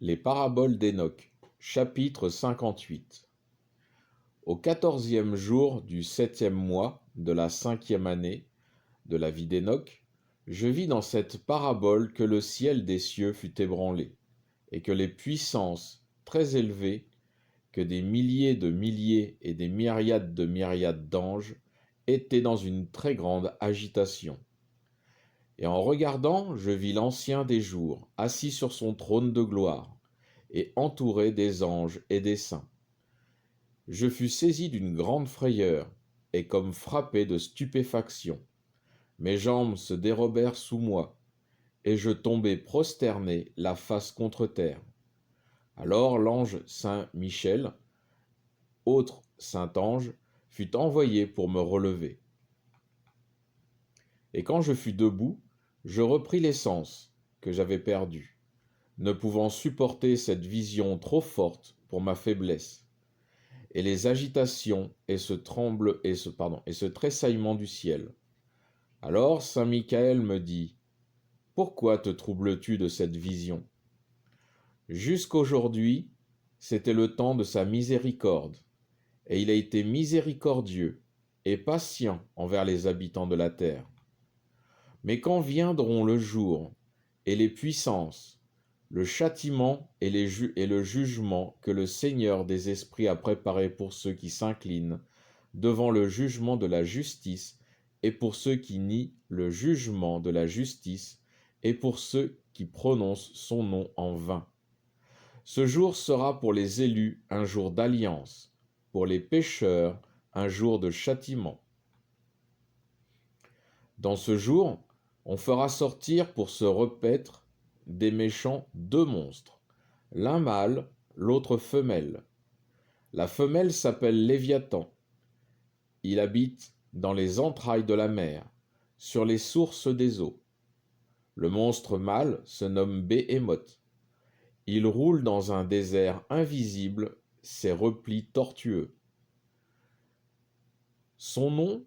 Les paraboles d'Enoch, chapitre 58. Au 14e jour du 7e mois de la 5e année de la vie d'Enoch, je vis dans cette parabole que le ciel des cieux fut ébranlé, et que les puissances très élevées, que des milliers et des myriades de myriades d'anges, étaient dans une très grande agitation. Et en regardant, je vis l'Ancien des jours, assis sur son trône de gloire, et entouré des anges et des saints. Je fus saisi d'une grande frayeur, et comme frappé de stupéfaction. Mes jambes se dérobèrent sous moi, et je tombai prosterné, la face contre terre. Alors l'ange Saint Michel, autre saint ange, fut envoyé pour me relever. Et quand je fus debout, je repris les sens que j'avais perdus, ne pouvant supporter cette vision trop forte pour ma faiblesse, et les agitations et ce tressaillement du ciel. Alors saint Michael me dit: Pourquoi te troubles-tu de cette vision? Jusqu'aujourd'hui, c'était le temps de sa miséricorde, et il a été miséricordieux et patient envers les habitants de la terre. Mais quand viendront le jour et les puissances, le châtiment et le jugement que le Seigneur des esprits a préparé pour ceux qui s'inclinent devant le jugement de la justice, et pour ceux qui nient le jugement de la justice, et pour ceux qui prononcent son nom en vain. Ce jour sera pour les élus un jour d'alliance, pour les pécheurs un jour de châtiment. Dans ce jour, on fera sortir pour se repaître des méchants deux monstres, l'un mâle, l'autre femelle. La femelle s'appelle Léviathan. Il habite dans les entrailles de la mer, sur les sources des eaux. Le monstre mâle se nomme Béhémoth. Il roule dans un désert invisible, ses replis tortueux. Son nom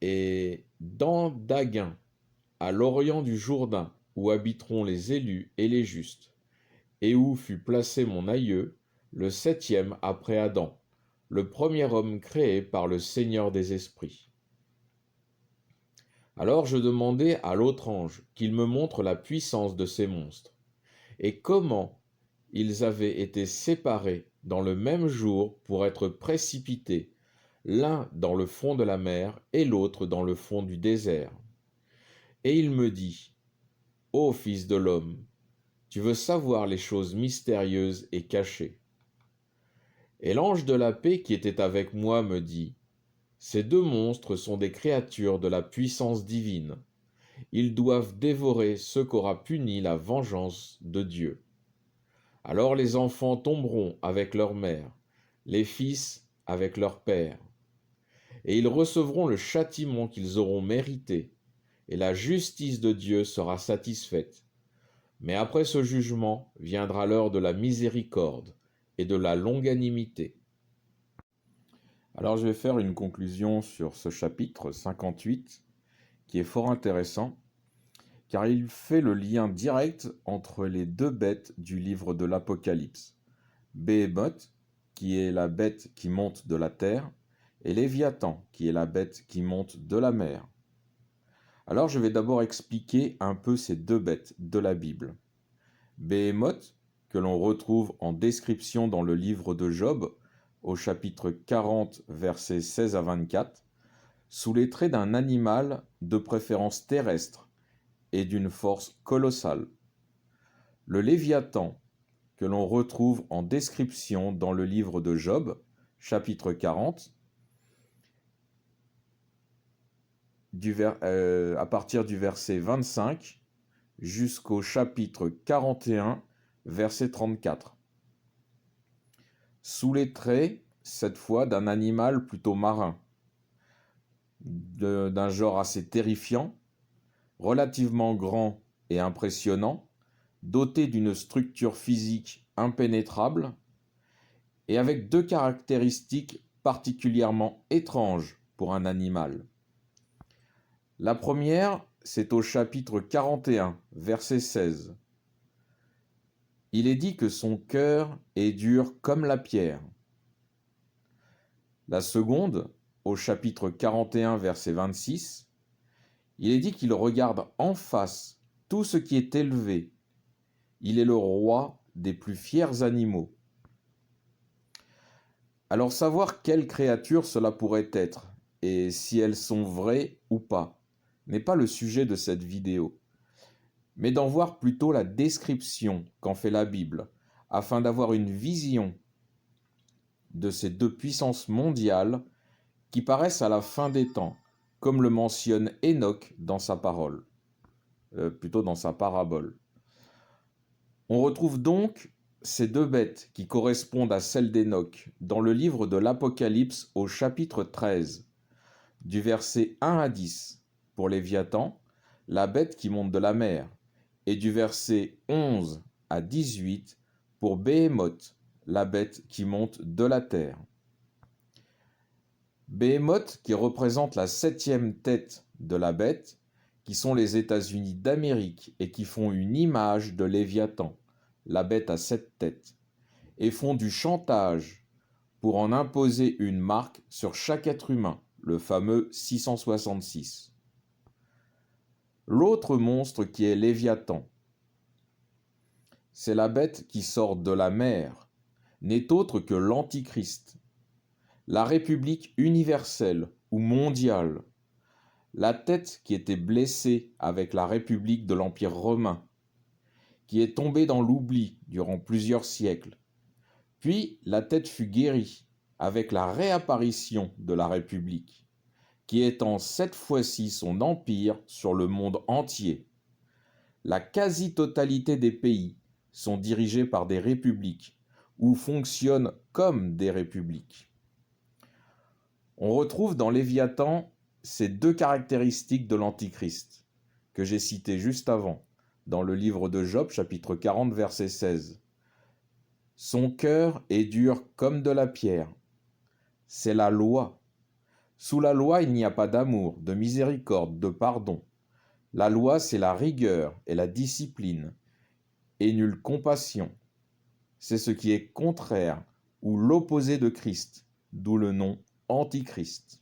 est Dandaguin, à l'orient du Jourdain, où habiteront les élus et les justes, et où fut placé mon aïeux, le 7e après Adam, le premier homme créé par le Seigneur des esprits. Alors je demandai à l'autre ange qu'il me montre la puissance de ces monstres, et comment ils avaient été séparés dans le même jour pour être précipités, l'un dans le fond de la mer et l'autre dans le fond du désert. Et il me dit: Ô fils de l'homme, tu veux savoir les choses mystérieuses et cachées. Et l'ange de la paix qui était avec moi me dit: Ces deux monstres sont des créatures de la puissance divine. Ils doivent dévorer ceux qu'aura puni la vengeance de Dieu. Alors les enfants tomberont avec leur mère, les fils avec leur père, et ils recevront le châtiment qu'ils auront mérité, et la justice de Dieu sera satisfaite. Mais après ce jugement viendra l'heure de la miséricorde et de la longanimité. Alors je vais faire une conclusion sur ce chapitre 58 qui est fort intéressant, car il fait le lien direct entre les deux bêtes du livre de l'Apocalypse. Béhémoth, qui est la bête qui monte de la terre, et Léviathan, qui est la bête qui monte de la mer. Alors je vais d'abord expliquer un peu ces deux bêtes de la Bible. Béhémoth, que l'on retrouve en description dans le livre de Job, au chapitre 40, versets 16 à 24, sous les traits d'un animal de préférence terrestre et d'une force colossale. Le Léviathan, que l'on retrouve en description dans le livre de Job, chapitre 40, à partir du verset 25 jusqu'au chapitre 41, verset 34. Sous les traits, cette fois, d'un animal plutôt marin, d'un genre assez terrifiant, relativement grand et impressionnant, doté d'une structure physique impénétrable, et avec deux caractéristiques particulièrement étranges pour un animal. La première, c'est au chapitre 41, verset 16. il est dit que son cœur est dur comme la pierre. La seconde, au chapitre 41, verset 26, il est dit qu'il regarde en face tout ce qui est élevé. Il est le roi des plus fiers animaux. Alors savoir quelles créatures cela pourrait être, et si elles sont vraies ou pas, n'est pas le sujet de cette vidéo, mais d'en voir plutôt la description qu'en fait la Bible, afin d'avoir une vision de ces deux puissances mondiales qui paraissent à la fin des temps, comme le mentionne Enoch dans sa parole, plutôt dans sa parabole. On retrouve donc ces deux bêtes qui correspondent à celles d'Enoch dans le livre de l'Apocalypse au chapitre 13, du verset 1 à 10 pour Léviathan, la bête qui monte de la mer, et du verset 11 à 18 pour Béhémoth, la bête qui monte de la terre. Béhémoth qui représente la 7e tête de la bête, qui sont les États-Unis d'Amérique et qui font une image de Léviathan, la bête à 7 têtes, et font du chantage pour en imposer une marque sur chaque être humain, le fameux 666. L'autre monstre qui est Léviathan, c'est la bête qui sort de la mer, n'est autre que l'Antichrist, la République universelle ou mondiale, la tête qui était blessée avec la République de l'Empire romain, qui est tombée dans l'oubli durant plusieurs siècles. Puis la tête fut guérie avec la réapparition de la République, qui étend cette fois-ci son empire sur le monde entier. La quasi-totalité des pays sont dirigés par des républiques ou fonctionnent comme des républiques. On retrouve dans Léviathan ces deux caractéristiques de l'Antichrist, que j'ai citées juste avant, dans le livre de Job, chapitre 40, verset 16. Son cœur est dur comme de la pierre. C'est la loi. Sous la loi, il n'y a pas d'amour, de miséricorde, de pardon. La loi, c'est la rigueur et la discipline, et nulle compassion. C'est ce qui est contraire ou l'opposé de Christ, d'où le nom Antichrist.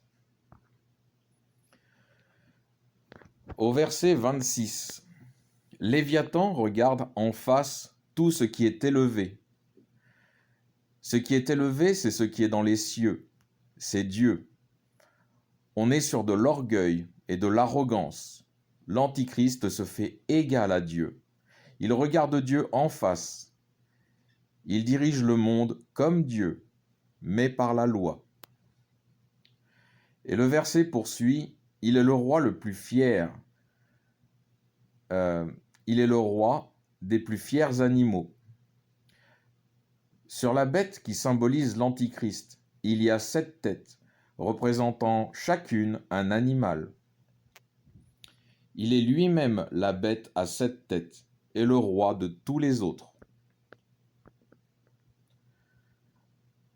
Au verset 26, Léviathan regarde en face tout ce qui est élevé. Ce qui est élevé, c'est ce qui est dans les cieux, c'est Dieu. On est sur de l'orgueil et de l'arrogance. L'Antichrist se fait égal à Dieu. Il regarde Dieu en face. Il dirige le monde comme Dieu, mais par la loi. Et le verset poursuit, il est le roi le plus fier. Il est le roi des plus fiers animaux. Sur la bête qui symbolise l'Antichrist, il y a 7 têtes, représentant chacune un animal. Il est lui-même la bête à 7 têtes et le roi de tous les autres.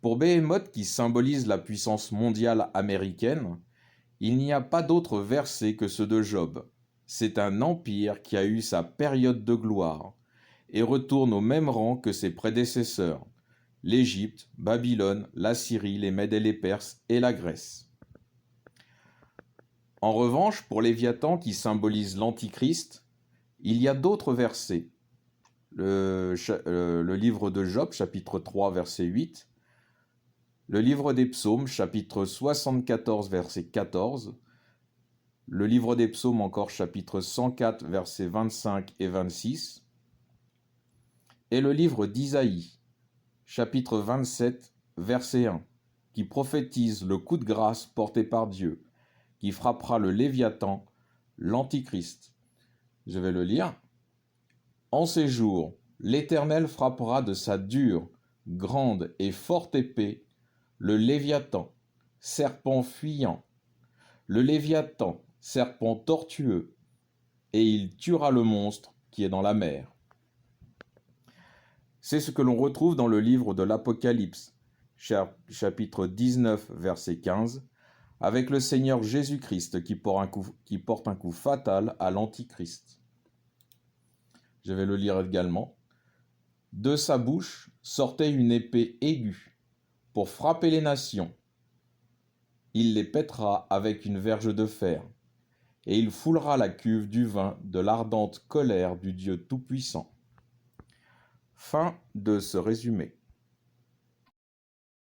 Pour Béhémoth, qui symbolise la puissance mondiale américaine, il n'y a pas d'autre verset que ceux de Job. C'est un empire qui a eu sa période de gloire et retourne au même rang que ses prédécesseurs, l'Égypte, Babylone, l'Assyrie, les Mèdes et les Perses et la Grèce. En revanche, pour Léviathan qui symbolise l'Antichrist, il y a d'autres versets. Le livre de Job, chapitre 3, verset 8, le livre des Psaumes, chapitre 74, verset 14, le livre des Psaumes encore, chapitre 104, versets 25 et 26, et le livre d'Isaïe, chapitre 27, verset 1, qui prophétise le coup de grâce porté par Dieu, qui frappera le Léviathan, l'Antichrist. Je vais le lire. En ces jours, l'Éternel frappera de sa dure, grande et forte épée le Léviathan, serpent fuyant, le Léviathan, serpent tortueux, et il tuera le monstre qui est dans la mer. C'est ce que l'on retrouve dans le livre de l'Apocalypse, chapitre 19, verset 15, avec le Seigneur Jésus-Christ qui porte un coup fatal à l'Antichrist. Je vais le lire également. De sa bouche sortait une épée aiguë pour frapper les nations. Il les pètera avec une verge de fer, et il foulera la cuve du vin de l'ardente colère du Dieu Tout-Puissant. Fin de ce résumé.